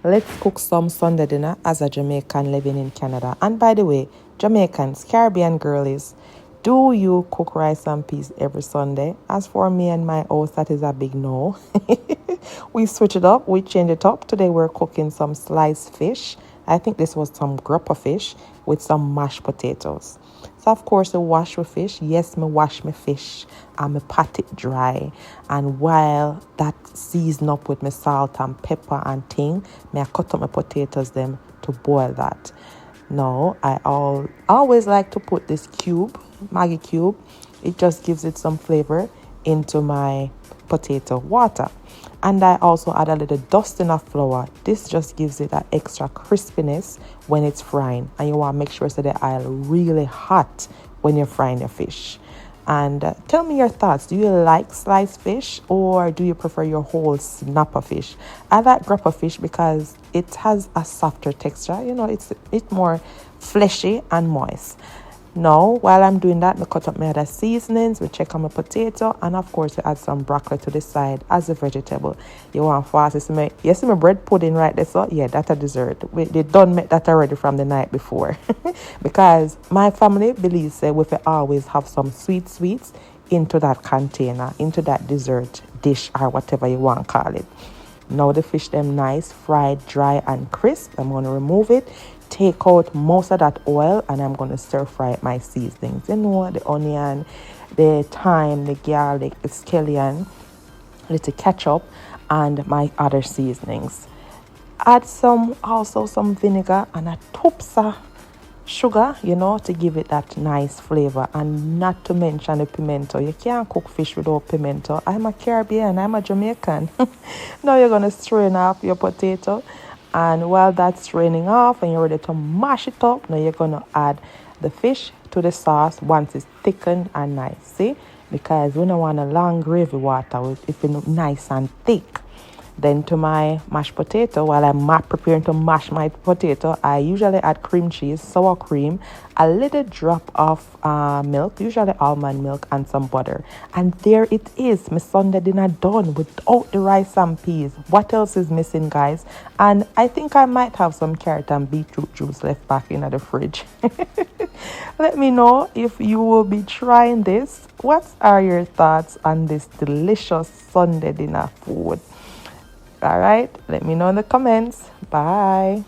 Let's cook some Sunday dinner as a Jamaican living in Canada. And by the way, Jamaicans, Caribbean girlies, do you cook rice and peas every Sunday? As for me and my house, that is a big no. We switch it up, we change it up. Today we're cooking some sliced fish. I think this was some grouper fish with some mashed potatoes. So of course I wash my fish. Yes, me wash my fish and me pat it dry. And while that season up with my salt and pepper and thing, me I cut up my potatoes them to boil that. Now I always like to put this Maggi cube. It just gives it some flavor into my potato water. And I also add a little dusting of flour. This just gives it that extra crispiness when it's frying. And you want to make sure so the oil really hot when you're frying your fish. And tell me your thoughts. Do you like sliced fish or do you prefer your whole snapper fish? I like grouper fish because it has a softer texture. You know, it's more fleshy and moist. Now, while I'm doing that, I cut up my other seasonings, we check on my potato, and of course, we add some broccoli to the side as a vegetable. You want fast, you see my bread pudding right there, so yeah, that's a dessert. They done make that already from the night before. Because my family believes that we always have some sweets into that container, into that dessert dish or whatever you want to call it. Now the fish them nice, fried, dry and crisp. I'm going to remove it, take out most of that oil, and I'm going to stir fry my seasonings. You know, the onion, the thyme, the garlic, the scallion, little ketchup, and my other seasonings. Add some vinegar and a tupsa sugar, you know, to give it that nice flavor, and not to mention the pimento. You can't cook fish without pimento. I'm a Caribbean, I'm a Jamaican. Now you're gonna strain off your potato, and while that's straining off and you're ready to mash it up, now you're gonna add the fish to the sauce once it's thickened and nice. See, because we don't want a long gravy water, if it's nice and thick. Then to my mashed potato, while I'm preparing to mash my potato, I usually add cream cheese, sour cream, a little drop of milk, usually almond milk, and some butter. And there it is, my Sunday dinner done without the rice and peas. What else is missing, guys? And I think I might have some carrot and beetroot juice left back in the fridge. Let me know if you will be trying this. What are your thoughts on this delicious Sunday dinner food? All right, let me know in the comments. Bye.